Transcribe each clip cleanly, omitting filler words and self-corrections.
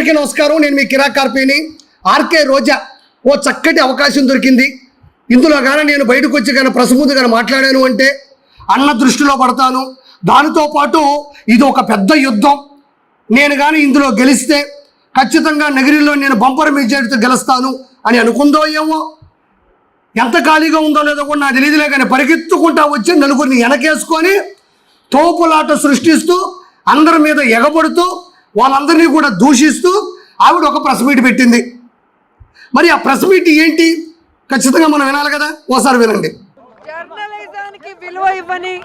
అందరికీ నమస్కారం. నేను మీ కిరాక్ కార్పేని. ఆర్కే రోజా ఓ చక్కటి అవకాశం దొరికింది. ఇందులో కానీ నేను బయటకు వచ్చి కానీ ప్రెస్ ముందు కానీ మాట్లాడాను అంటే అన్న దృష్టిలో పడతాను. దానితో పాటు ఇది ఒక పెద్ద యుద్ధం. నేను కానీ ఇందులో గెలిస్తే ఖచ్చితంగా నగిరిలో నేను బంపర్ మెజారిటీతో గెలుస్తాను అని అనుకుందో ఏమో. ఎంత ఖాళీగా ఉందో లేదో కూడా నాకు తెలియదులే, కానీ పరిగెత్తుకుంటా వచ్చి నలుగురిని వెనకేసుకొని తోపులాట సృష్టిస్తూ అందరి మీద ఎగబడుతూ వాళ్ళందరినీ కూడా దూషిస్తూ ఆవిడ ఒక ప్రెస్ మీట్ పెట్టింది. మరి ఆ ప్రెస్ మీట్ ఏంటి ఖచ్చితంగా మనం వినాలి కదా, ఓసారి వినండి. జర్నలిజానికి విలువ ఇవ్వని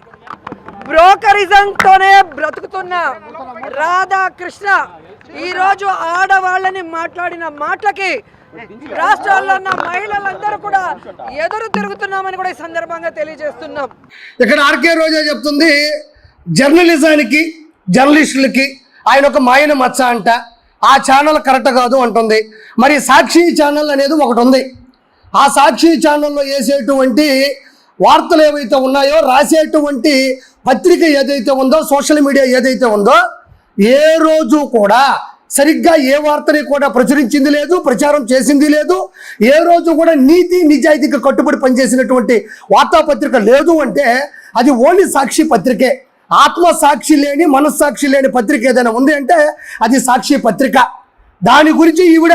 బ్రోకరిజంతోనే బ్రతుకుతున్న రాధాకృష్ణ ఈరోజు ఆడవాళ్ళని మాట్లాడిన మాటలకి రాష్ట్రాల్లో ఉన్న మహిళలందరూ కూడా ఎదురు తిరుగుతున్నామని కూడా ఈ సందర్భంగా తెలియజేస్తున్నాం. ఇక్కడ ఆర్కే రోజా చెప్తుంది జర్నలిజానికి జర్నలిస్టులకి ఆయన ఒక మాయన మచ్చ అంట, ఆ ఛానల్ కరెక్ట్ కాదు అంటుంది. మరి సాక్షి ఛానల్ అనేది ఒకటి ఉంది. ఆ సాక్షి ఛానల్లో వేసేటువంటి వార్తలు ఏవైతే ఉన్నాయో, రాసేటువంటి పత్రిక ఏదైతే ఉందో, సోషల్ మీడియా ఏదైతే ఉందో, ఏ రోజు కూడా సరిగ్గా ఏ వార్తని కూడా ప్రచురించింది లేదు, ప్రచారం చేసింది లేదు. ఏ రోజు కూడా నీతి నిజాయితీకి కట్టుబడి పనిచేసినటువంటి వార్తాపత్రిక లేదు అంటే అది ఓన్లీ సాక్షి పత్రికే. ఆత్మసాక్షి లేని మనస్సాక్షి లేని పత్రిక ఏదైనా ఉంది అంటే అది సాక్షి పత్రిక. దాని గురించి ఈవిడ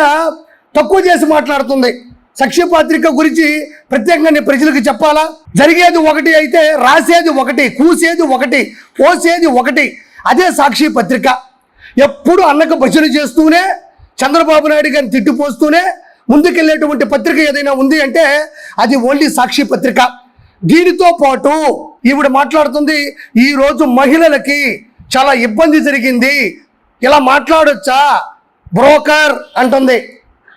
తక్కువ చేసి మాట్లాడుతుంది. సాక్షి పత్రిక గురించి ప్రత్యేకంగా నేను ప్రజలకు చెప్పాలా? జరిగేది ఒకటి అయితే రాసేది ఒకటి, కూసేది ఒకటి, పోసేది ఒకటి. అదే సాక్షి పత్రిక. ఎప్పుడు అన్నకు భజన చేస్తూనే, చంద్రబాబు నాయుడు గారిని తిట్టిపోస్తూనే ముందుకెళ్ళేటువంటి పత్రిక ఏదైనా ఉంది అంటే అది ఓన్లీ సాక్షి పత్రిక. దీనితో పాటు ఈవిడ మాట్లాడుతుంది, ఈరోజు మహిళలకి చాలా ఇబ్బంది జరిగింది, ఇలా మాట్లాడొచ్చా, బ్రోకర్ అంటుంది.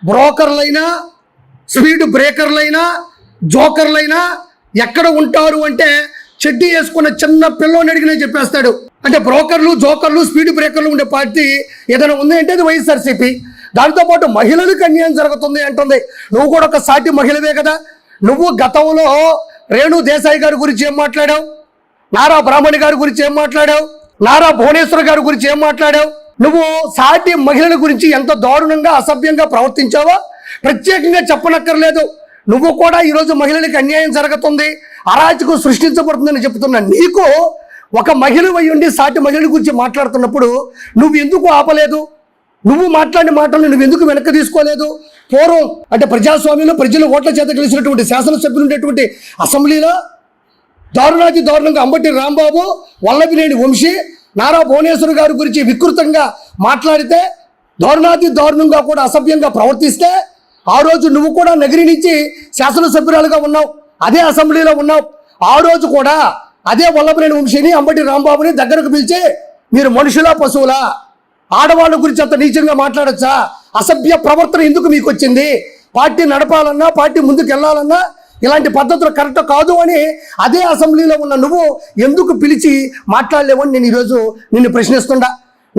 బ్రోకర్లైనా, స్పీడ్ బ్రేకర్లైనా, జోకర్లైనా ఎక్కడ ఉంటారు అంటే చెడ్డీ వేసుకున్న చిన్న పిల్లోని అడిగినే చెప్పేస్తాడు. అంటే బ్రోకర్లు, జోకర్లు, స్పీడ్ బ్రేకర్లు ఉండే పార్టీ ఏదైనా ఉంది అంటే అది వైఎస్ఆర్సీపీ. దాంతోపాటు మహిళలకు అన్యాయం జరుగుతుంది అంటుంది. నువ్వు కూడా ఒక సాటి మహిళవే కదా. నువ్వు గతంలో రేణు దేశాయి గారి గురించి ఏం మాట్లాడావు, నారా బ్రాహ్మణి గారి గురించి ఏం మాట్లాడావు, నారా భువనేశ్వర్ గారి గురించి ఏం మాట్లాడావు? నువ్వు సాటి మహిళల గురించి ఎంత దారుణంగా అసభ్యంగా ప్రవర్తించావో ప్రత్యేకంగా చెప్పనక్కర్లేదు. నువ్వు కూడా ఈరోజు మహిళలకు అన్యాయం జరుగుతుంది, అరాచకం సృష్టించబడుతుందని చెప్తున్నా నీకు ఒక మహిళ అయ్యుండి సాటి మహిళల గురించి మాట్లాడుతున్నప్పుడు నువ్వు ఎందుకు ఆపలేదు? నువ్వు మాట్లాడిన మాటలను నువ్వు ఎందుకు వెనక్కి తీసుకోలేదు? పూర్వం అంటే ప్రజాస్వామ్యంలో ప్రజల ఓట్ల చేత కలిసినటువంటి శాసనసభ్యులు ఉండేటువంటి అసెంబ్లీలో దారుణాతి దారుణంగా అంబటి రాంబాబు, వల్లభినేని వంశీ, నారా భువనేశ్వర్ గారి గురించి వికృతంగా మాట్లాడితే, దారుణాతి దారుణంగా కూడా అసభ్యంగా ప్రవర్తిస్తే ఆ రోజు నువ్వు కూడా నగిరి నుంచి శాసనసభ్యురాలుగా ఉన్నావు, అదే అసెంబ్లీలో ఉన్నావు. ఆ రోజు కూడా అదే వల్లభినేని వంశీని, అంబటి రాంబాబుని దగ్గరకు పిలిచి మీరు మనుషులా పశువులా, ఆడవాళ్ళ గురించి అంత నీచంగా మాట్లాడచ్చా, అసభ్య ప్రవర్తన ఎందుకు మీకు వచ్చింది, పార్టీ నడపాలన్నా పార్టీ ముందుకు వెళ్ళాలన్నా ఇలాంటి పద్ధతులు కరెక్ట్ కాదు అని అదే అసెంబ్లీలో ఉన్న నువ్వు ఎందుకు పిలిచి మాట్లాడలేవని నేను ఈరోజు నిన్ను ప్రశ్నిస్తుండా.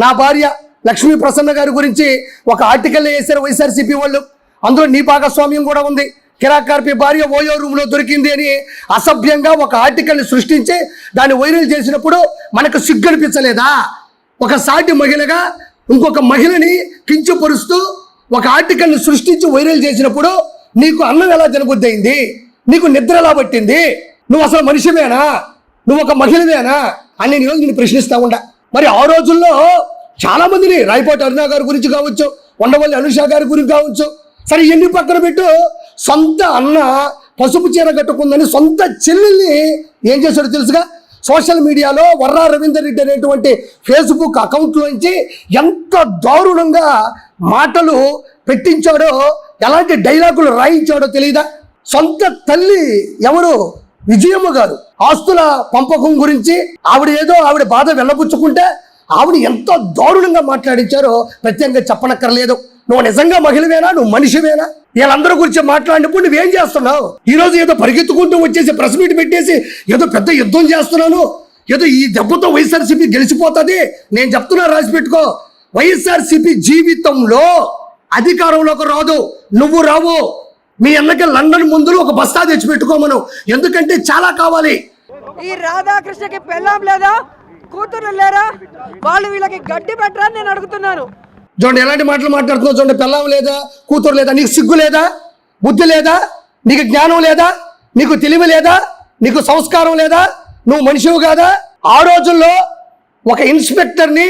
నా భార్య లక్ష్మీ ప్రసన్న గారి గురించి ఒక ఆర్టికల్ వేశారు వైఎస్ఆర్సీపీ వాళ్ళు. అందులో నీ భాగస్వామ్యం కూడా ఉంది. కిరాక్ కార్పే భార్య ఓయో రూమ్లో దొరికింది అని అసభ్యంగా ఒక ఆర్టికల్ని సృష్టించి దాన్ని వైరల్ చేసినప్పుడు మనకు సిగ్గనిపించలేదా? ఒక సాటి మహిళగా ఇంకొక మహిళని కించపరుస్తూ ఒక ఆర్టికల్ని సృష్టించి వైరల్ చేసినప్పుడు నీకు అన్నం ఎలా తినబుద్ధి అయింది? నీకు నిద్ర ఎలా పట్టింది? నువ్వు అసలు మనిషివేనా? నువ్వు ఒక మహిళవేనా అని నేను నిన్ను ప్రశ్నిస్తా ఉండా. మరి ఆ రోజుల్లో చాలా మందిని, రాయపాటి అరుణ గారి గురించి కావచ్చు, ఉండవల్లి అనుష గారి గురించి కావచ్చు, సరే ఎన్ని పక్కన పెట్టు, సొంత అన్న పసుపు చీర కట్టుకుందని సొంత చెల్లెల్ని ఏం చేశాడో తెలుసుగా? సోషల్ మీడియాలో వర్రా రవీందర్ రెడ్డి అనేటువంటి ఫేస్బుక్ అకౌంట్లోంచి ఎంత దారుణంగా మాటలు పెట్టించాడో, ఎలాంటి డైలాగులు రాయించాడో తెలియదా? సొంత తల్లి ఎవరు, విజయమ్మ గారు ఆస్తుల పంపకం గురించి ఆవిడ బాధ వెళ్ళబుచ్చుకుంటే ఆవిడ ఎంత దారుణంగా మాట్లాడించారో ప్రత్యేకంగా చెప్పనక్కర్లేదు. నువ్వు నిజంగా మహిళవేనా? నువ్వు మనిషివేనా? వీళ్ళందరి గురించి మాట్లాడినప్పుడు నువ్వేం చేస్తున్నావు? ఈరోజు ఏదో పరిగెత్తుకుంటూ వచ్చేసి ప్రెస్ మీట్ పెట్టేసి ఏదో పెద్ద యుద్ధం చేస్తున్నాను, ఏదో ఈ దెబ్బతో వైఎస్ఆర్సీపీ గెలిచిపోతుంది. నేను చెప్తున్నా, రాసి పెట్టుకో, వైఎస్ఆర్సీపీ జీవితంలో అధికారంలోకి రాదు, నువ్వు రావు. మీ అన్నకి లండన్ ముందులో ఒక బస్తా తెచ్చి పెట్టుకోమను, ఎందుకంటే చాలా కావాలి. ఈ రాధాకృష్ణకి పెళ్ళాం లేదా, కూతురు లేరా? వాళ్ళు వీళ్ళకి గడ్డి పెట్టరా నేను అడుగుతున్నాను. చూడండి ఎలాంటి మాటలు మాట్లాడుతున్నావు. చూడండి పిల్లం లేదా, కూతురు లేదా, నీకు సిగ్గు లేదా, బుద్ధి లేదా, నీకు జ్ఞానం లేదా, నీకు తెలివి లేదా, నీకు సంస్కారం లేదా, నువ్వు మనిషివి కాదా? ఆ రోజుల్లో ఒక ఇన్స్పెక్టర్ని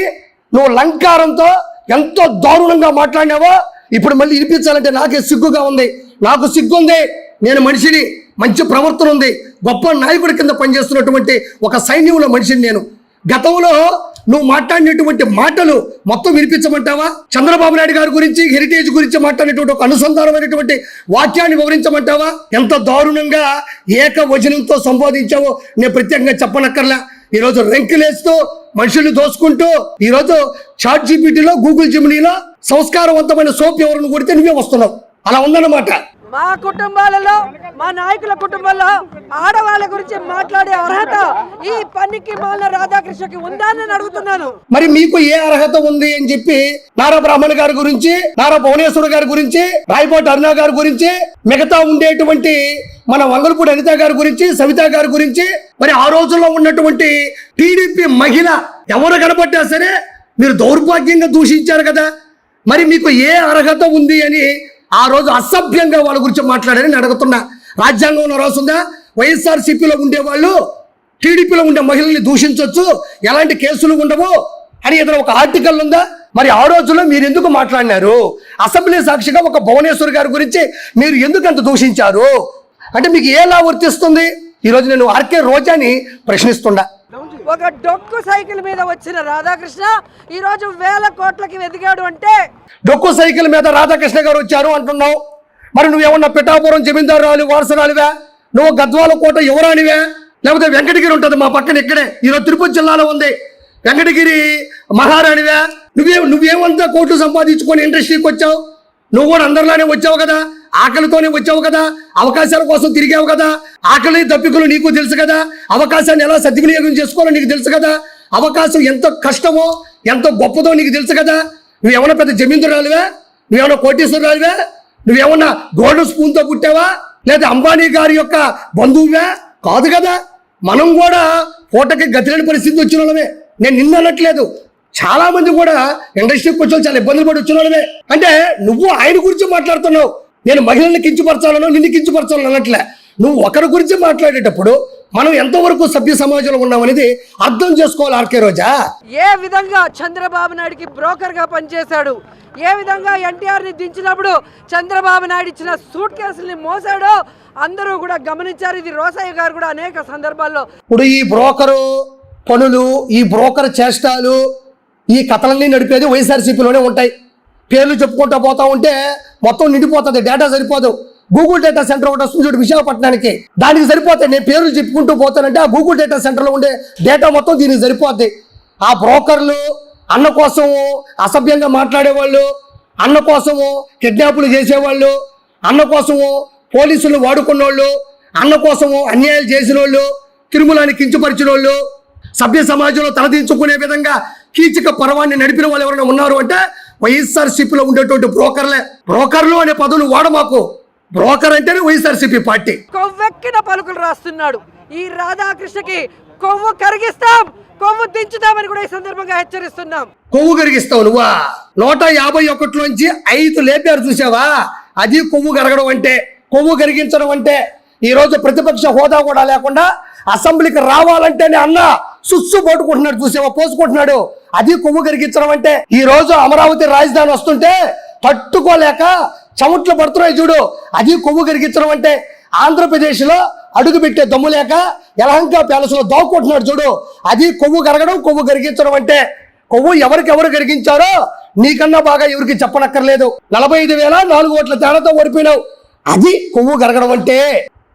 నువ్వు లంకారంతో ఎంతో దారుణంగా మాట్లాడినావో ఇప్పుడు మళ్ళీ వినిపించాలంటే నాకే సిగ్గుగా ఉంది. నాకు సిగ్గుంది, నేను మనిషిని, మంచి ప్రవర్తన ఉంది, గొప్ప నాయకుడి కింద పనిచేస్తున్నటువంటి ఒక సైన్యంలో మనిషిని నేను. గతంలో నువ్వు మాట్లాడినటువంటి మాటలు మొత్తం వినిపించమంటావా? చంద్రబాబు నాయుడు గారి గురించి, హెరిటేజ్ గురించి మాట్లాడినటువంటి ఒక అనుసంధానమైనటువంటి వాక్యాన్ని వివరించమంటావా? ఎంత దారుణంగా ఏకవచనంతో సంబోధించావో నేను ప్రత్యేకంగా చెప్పనక్కర్లా. ఈరోజు రెంకిలేస్తూ మనుషుల్ని దోసుకుంటూ ఈరోజు చాట్ జీపీటీలో, గూగుల్ జెమినీలో సంస్కారవంతమైన సోప్ ఎవరిని కొడితే నువ్వే వస్తున్నావు. అలా ఉందన్నమాట. మా కుటుంబాలలో, మా నాయకుల కుటుంబాల్లో ఆడవాళ్ళ గురించి మాట్లాడే అర్హత ఈ పనికి మాలిన రాధాకృష్ణకి ఉందా అని అడుగుతున్నాను. మరి మీకు ఏ అర్హత ఉంది అని చెప్పి నారా బ్రాహ్మణ్ గారి గురించి, నారా భువనేశ్వర్ గారి గురించి, రాయపాటి అరుణ గారి గురించి, మిగతా ఉండేటువంటి మన వంగలపూడి అనిత గారి గురించి, సవిత గారి గురించి, మరి ఆ రోజుల్లో ఉన్నటువంటి టీడీపీ మహిళ ఎవరు కనబడ్డా సరే మీరు దౌర్భాగ్యంగా దూషించారు కదా. మరి మీకు ఏ అర్హత ఉంది అని ఆ రోజు అసభ్యంగా వాళ్ళ గురించి మాట్లాడారని అడుగుతున్నా. రాజ్యాంగంలో రాస్తుందా వైఎస్ఆర్సీపీలో ఉండేవాళ్ళు టీడీపీలో ఉండే మహిళల్ని దూషించవచ్చు, ఎలాంటి కేసులు ఉండవు అని ఏదైనా ఒక ఆర్టికల్ ఉందా? మరి ఆ రోజుల్లో మీరు ఎందుకు మాట్లాడినారు? అసెంబ్లీ సాక్షిగా ఒక భువనేశ్వర్ గారి గురించి మీరు ఎందుకు అంత దూషించారు అంటే మీకు ఎలా వర్తిస్తుంది? ఈరోజు నేను ఆర్కే రోజాని ప్రశ్నిస్తుండా. ఒక డొక్కు సైకిల్ మీద వచ్చిన రాధాకృష్ణ ఈ రోజు వేల కోట్లకి ఎదిగాడు అంటే, డొక్కు సైకిల్ మీద రాధాకృష్ణ గారు వచ్చారు అంటున్నావు. మరి నువ్వేమన్నా పిఠాపురం జమీందారాలు వారసరాలువే? నువ్వు గద్వాల కోట యువరానివే? లేకపోతే వెంకటగిరి ఉంటుంది మా పక్కన ఇక్కడే, ఈరోజు తిరుపతి జిల్లాలో ఉంది వెంకటగిరి మహారాణివే? నువ్వేమంతా కోట్లు సంపాదించుకొని ఇండస్ట్రీకి వచ్చావు? నువ్వు కూడా అందరిలానే వచ్చావు కదా, ఆకలితోనే వచ్చావు కదా, అవకాశాల కోసం తిరిగావు కదా, ఆకలి దప్పికలు నీకు తెలుసు కదా, అవకాశాన్ని ఎలా సద్వినియోగం చేసుకోవాలో నీకు తెలుసు కదా, అవకాశం ఎంత కష్టమో ఎంత గొప్పదో నీకు తెలుసు కదా. నువ్వేమన్నా పెద్ద జమీందారాలువే? నువ్వేమన్నా కోటీశ్వరాలువే? నువ్వేమన్నా గోల్డ్ స్పూన్తో పుట్టావా? లేదా అంబానీ గారి యొక్క బంధువువే? కాదు కదా. మనం కూడా పూటకి గతిలేని పరిస్థితి వచ్చిన వాళ్ళమే. నేను నిన్ను అనట్లేదు, చాలా మంది కూడా ఇండస్ట్రీకి వచ్చి చాలా ఇబ్బందులు పడి వచ్చిన వాళ్ళమే. అంటే నువ్వు ఆయన గురించి మాట్లాడుతున్నావు. నేను మహిళల్ని కించపరచాలనో నిన్ను కించపరచాలని అనట్లే. నువ్వు ఒకరి గురించి మాట్లాడేటప్పుడు మనం ఎంతవరకు సభ్య సమాజంలో ఉన్నామనేది అర్థం చేసుకోవాలి. ఆర్కే రోజా ఏ విధంగా చంద్రబాబు నాయుడికి బ్రోకర్ గా పనిచేశాడు, ఏ విధంగా ఎన్టీఆర్ ని దించినప్పుడు చంద్రబాబు నాయుడు ఇచ్చిన సూట్ కేసుల్ని మోసాడో అందరూ కూడా గమనించారు. ఇది రోసయ్య గారు కూడా అనేక సందర్భాల్లో ఇప్పుడు ఈ బ్రోకరు పనులు, ఈ బ్రోకర్ చేష్టాలు, ఈ కథలన్నీ నడిపేది వైఎస్ఆర్సీపీలోనే ఉంటాయి. పేర్లు చెప్పుకుంటూ పోతా ఉంటే మొత్తం నిండిపోతుంది, డేటా సరిపోదు. గూగుల్ డేటా సెంటర్ ఒకటి వస్తుంది చూడు విశాఖపట్నానికి, దానికి సరిపోతాయి. నేను పేర్లు చెప్పుకుంటూ పోతానంటే ఆ గూగుల్ డేటా సెంటర్లో ఉండే డేటా మొత్తం దీనికి సరిపోద్ది. ఆ బ్రోకర్లు అన్న కోసము అసభ్యంగా మాట్లాడేవాళ్ళు, అన్న కోసము కిడ్నాపులు చేసేవాళ్ళు, అన్న కోసము పోలీసులు వాడుకున్న వాళ్ళు, అన్న కోసము అన్యాయాలు చేసిన వాళ్ళు, తిరుమలని కించపరిచిన వాళ్ళు, సభ్య సమాజంలో తలదించుకునే విధంగా కీచక పర్వాన్ని నడిపిన వాళ్ళు ఎవరైనా ఉన్నారు అంటే వైఎస్ఆర్సీపీలో ఉండేటువంటి బ్రోకర్లే. బ్రోకర్లు అనే పదవులు వాడమాకు. బ్రోకర్ అంటేనే వైఎస్ఆర్సీపీ పార్టీ. కొవ్వెక్కిన పలుకులు రాస్తున్నాడు. ఈ రాధాకృష్ణకి కొవ్వు కరిగిస్తాం, కొవ్వు దించుతామని కూడా ఈ సందర్భంగా హెచ్చరిస్తున్నాం. కొవ్వు కరిగిస్తావు నువ్వా? 151లోంచి 5 లేపారు చూసావా? అది కొవ్వు కరగడం అంటే, కొవ్వు కరిగించడం అంటే. ఈ రోజు ప్రతిపక్ష హోదా కూడా లేకుండా అసెంబ్లీకి రావాలంటేనే అన్న సుస్సు పట్టుకుంటున్నాడు చూసావా, పోసుకుంటున్నాడు. అది కొవ్వు కరిగించడం అంటే. ఈ రోజు అమరావతి రాజధాని వస్తుంటే తట్టుకోలేక చెమట్లు పడుతున్నాయి చూడు, అది కొవ్వు కరిగించడం అంటే. ఆంధ్రప్రదేశ్ లో అడుగు పెట్టే దమ్ము లేక యలహంక ప్యాలెస్ లో దాక్కుంటున్నాడు చూడు, అది కొవ్వు కరగడం, కొవ్వు కరిగించడం అంటే. కొవ్వు ఎవరు కరిగించారో నీకన్నా బాగా ఎవరికి చెప్పనక్కర్లేదు. 45,400 ఓట్ల తేడాతో ఓడిపోయినావు, అది కొవ్వు కరగడం అంటే.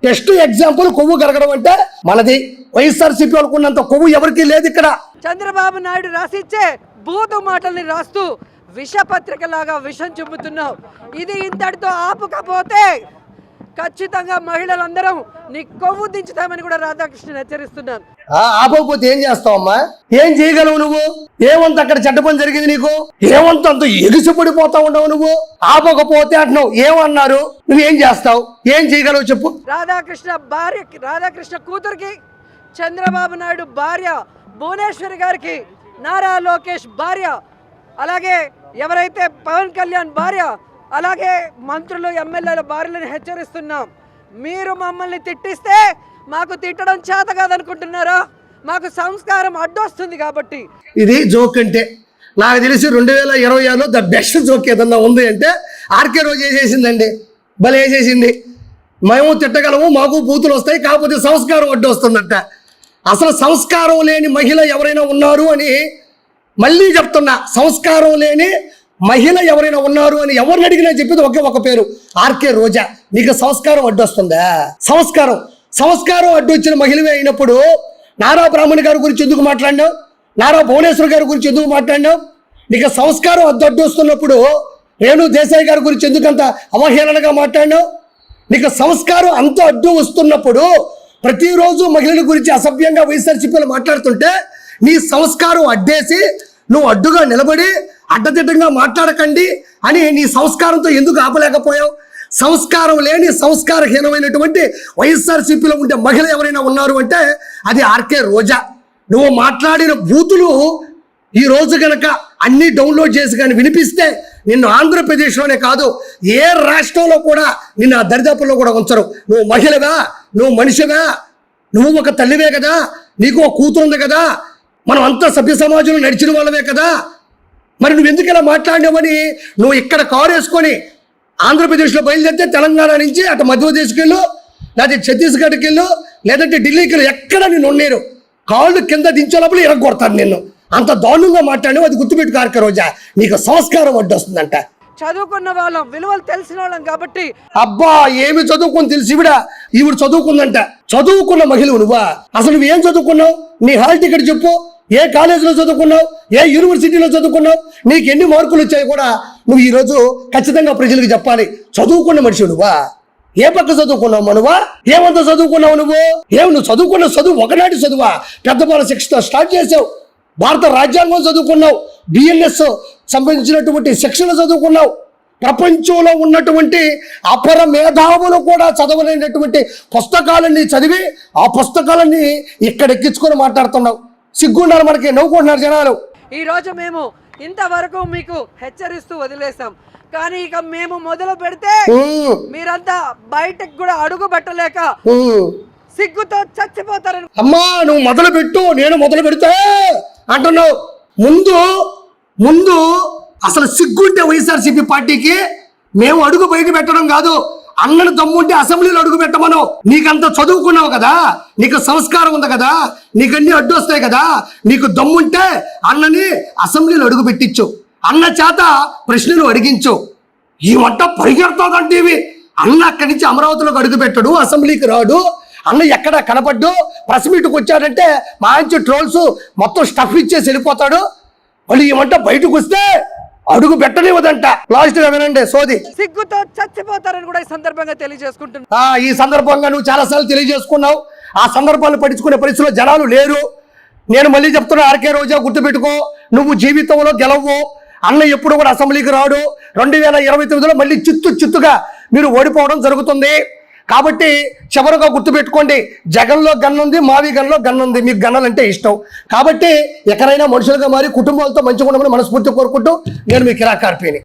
టెస్ట్ ఎగ్జాంపుల్ కొవ్వు కరగడం అంటే మనది. వైఎస్ఆర్సీపీ అనుకున్నంత కొవ్వు ఎవరికి లేదు ఇక్కడ. చంద్రబాబు నాయుడు రాసిచ్చే బూతు మాటల్ని రాస్తూ విషపత్రిక లాగా విషం చెబుతున్నావు. ఇది ఇంతటితో ఆపుకపోతే ఖచ్చితంగా మహిళలందరం నీ కొవ్వు దించుతామని కూడా రాధాకృష్ణ హెచ్చరిస్తున్నాను. ఆపకపోతే ఏం చేస్తావమ్మా? ఏం చేయగలవు నువ్వు? ఏమంత అక్కడ చెడ్డ పని జరిగింది నీకు? ఏమంత అంత ఎగిసిపడిపోతా ఉండవు నువ్వు? ఆపకపోతే అంటున్నావు, ఏమన్నారు? నువ్వేం చేస్తావు? ఏం చేయగలవు చెప్పు? రాధాకృష్ణ కూతురికి, చంద్రబాబు నాయుడు భార్య భువనేశ్వరి గారికి, నారా లోకేష్ భార్య, అలాగే ఎవరైతే పవన్ కళ్యాణ్ భార్య అలాగే మంత్రులు ఎమ్మెల్యేల భార్యలను హెచ్చరిస్తున్నాం. మీరు మమ్మల్ని తిట్టిస్తే మాకు తిట్టడం చేత కాదనుకుంటున్నారా? మాకు సంస్కారం అడ్డొస్తుంది కాబట్టి. ఇది జోక్ అంటే నాకు తెలిసి 2026లో ద బెస్ట్ జోక్ ఏదన్నా ఉంది అంటే ఆర్కే రోజు వేసేసిందండి. భలే వేసేసింది. మేము తిట్టగలము, మాకు బూతులు వస్తాయి, కాకపోతే సంస్కారం అడ్డు వస్తుందట. అసలు సంస్కారం లేని మహిళ ఎవరైనా ఉన్నారు అని మళ్ళీ చెప్తున్నా, సంస్కారం లేని మహిళ ఎవరైనా ఉన్నారు అని ఎవరిని అడిగినా చెప్పేది ఒకే ఒక పేరు, ఆర్కే రోజా. నీకు సంస్కారం అడ్డు వస్తుందా? సంస్కారం అడ్డు వచ్చిన మహిళవే అయినప్పుడు నారా బ్రాహ్మణి గారి గురించి ఎందుకు మాట్లాడినావు? నారా భువనేశ్వర్ గారి గురించి ఎందుకు మాట్లాడినావు? నీకు సంస్కారం అడ్డు వస్తున్నప్పుడు రేణు దేశాయ్ గారి గురించి ఎందుకంత అవహేళనగా మాట్లాడినావు? నీకు సంస్కారం అంత అడ్డు వస్తున్నప్పుడు ప్రతిరోజు మహిళల గురించి అసభ్యంగా వైఎస్ఆర్సీపీలో మాట్లాడుతుంటే నీ సంస్కారం అడ్డేసి నువ్వు అడ్డుగా నిలబడి అడ్డదిడ్డంగా మాట్లాడకండి అని నీ సంస్కారంతో ఎందుకు ఆపలేకపోయావు? సంస్కారం లేని సంస్కారహీనమైనటువంటి వైఎస్ఆర్సీపీలో ఉండే మహిళ ఎవరైనా ఉన్నారు అంటే అది ఆర్కే రోజా. నువ్వు మాట్లాడిన బూతులు ఈ రోజు కనుక అన్ని డౌన్లోడ్ చేసి కానీ వినిపిస్తే నిన్ను ఆంధ్రప్రదేశ్లోనే కాదు ఏ రాష్ట్రంలో కూడా నిన్ను ఆ దరిదాపుల్లో కూడా ఉంచరు. నువ్వు మహిళవా? నువ్వు మనిషివా? నువ్వు ఒక తల్లివే కదా, నీకు ఒక కూతురు ఉంది కదా, మనం అంతా సభ్య సమాజంలో నడిచిన వాళ్ళవే కదా, మరి నువ్వు ఎందుకు ఇలా మాట్లాడినావని నువ్వు ఇక్కడ కారు వేసుకొని ఆంధ్రప్రదేశ్లో బయలుదేరితే తెలంగాణ నుంచి అటు మధ్యప్రదేశ్కి వెళ్ళు, లేకపోతే ఛత్తీస్గఢ్కి వెళ్ళు, లేదంటే ఢిల్లీకి వెళ్ళు, ఎక్కడ నేను ఉండేరు కాళ్ళు కింద దించేలోపల ఇరగొడతాను నిన్ను. అంత దారుణంగా మాట్లాడినావు. అది గుర్తుపెట్టుకో ఆర్కే రోజా, నీకు సంస్కారం అడ్డు వస్తుందంట. చదువుకున్న వాళ్ళం, విలువలు తెలిసిన వాళ్ళం కాబట్టి. అబ్బా ఏమి చదువుకొని తెలిసి ఈవిడ చదువుకుందంట. చదువుకున్న మహిళ నువ్వా? అసలు నువ్వేం చదువుకున్నావు? నీ హాల్ టికెట్ చెప్పు. ఏ కాలేజీలో చదువుకున్నావు? ఏ యూనివర్సిటీలో చదువుకున్నావు? నీకు ఎన్ని మార్కులు వచ్చాయి కూడా నువ్వు ఈరోజు ఖచ్చితంగా ప్రజలకు చెప్పాలి. చదువుకున్న మనిషి నువ్వా? ఏ పక్క చదువుకున్నావు మనవా? ఏమంత చదువుకున్నావు నువ్వు? నువ్వు చదువుకున్న చదువు ఒకనాటి చదువా? పెద్దపాల శిక్షతో స్టార్ట్ చేసావు. భారత రాజ్యాంగం చదువుకున్నావు, బిఎల్ఎస్ సంబంధించినటువంటి శిక్షణ చదువుకున్నావు. ప్రపంచంలో ఉన్నటువంటి అపర మేధావులు కూడా చదవలేనటువంటి పుస్తకాలన్నీ చదివి ఆ పుస్తకాలన్నీ ఇక్కడ ఎక్కించుకొని మాట్లాడుతున్నావు. సిగ్గున్నారు మనకి, నవ్వుకుంటున్నారు జనాలు. ఈ రోజు మేము ఇంతవరకు మీకు హెచ్చరిస్తూ వదిలేసాం, కానీ ఇక మేము మొదలు పెడితే మీరంతా బయటకు కూడా అడుగు పెట్టలేక సిగ్గుతో చచ్చిపోతారని. అమ్మా నువ్వు మొదలు పెట్టు, నేను మొదలు పెడితే అంటున్నావు. ముందు అసలు సిగ్గుంటే వైఎస్ఆర్సీపీ పార్టీకి మేము అడుగు బయట పెట్టడం కాదు, అన్నను దమ్ముంటే అసెంబ్లీలో అడుగు పెట్టమను. నీకంత చదువుకున్నావు కదా, నీకు సంస్కారం ఉంది కదా, నీకన్నీ అడ్డు వస్తాయి కదా, నీకు దమ్ముంటే అన్నని అసెంబ్లీలో అడుగు పెట్టించు, అన్న చేత ప్రశ్నలు అడిగించు. ఈ వంట పరిగెడుతుందంటే ఇవి అన్న అక్కడి నుంచి అమరావతిలోకి అడుగు పెట్టడు, అసెంబ్లీకి రాడు, అన్న ఎక్కడ కనపడ్డు, ప్రెస్ మీట్కి వచ్చాడంటే మంచి ట్రోల్స్ మొత్తం స్టఫ్ ఇచ్చేసి వెళ్ళిపోతాడు. మళ్ళీ ఈ వంట బయటకు వస్తే అడుగు పెట్టనివ్వదంట. లాస్ట్ గా వినండి సోది. సిగ్గుతో చచ్చిపోతారని కూడా ఈ సందర్భంగా తెలియజేసుకుంటున్నా. ఈ సందర్భంగా నువ్వు చాలాసార్లు తెలియజేసుకున్నావు. ఆ సందర్భాలు పట్టించుకునే పరిస్థితిలో జనాలు లేరు. నేను మళ్ళీ చెప్తున్నా, ఆర్కే రోజా గుర్తుపెట్టుకో, నువ్వు జీవితంలో గెలవు. అన్న ఎప్పుడు కూడా అసెంబ్లీకి రాడు. 2029లో మళ్ళీ చిత్తుగా మీరు ఓడిపోవడం జరుగుతుంది. కాబట్టి చివరిగా గుర్తుపెట్టుకోండి, జగన్లో గన్నుంది, మావి గన్లో గన్నుంది. మీకు గన్నలంటే ఇష్టం కాబట్టి ఎక్కడైనా మనుషులుగా మారి కుటుంబాలతో మంచిగా ఉండమని మనస్ఫూర్తి కోరుకుంటూ నేను మీ కిరాకార్పేని.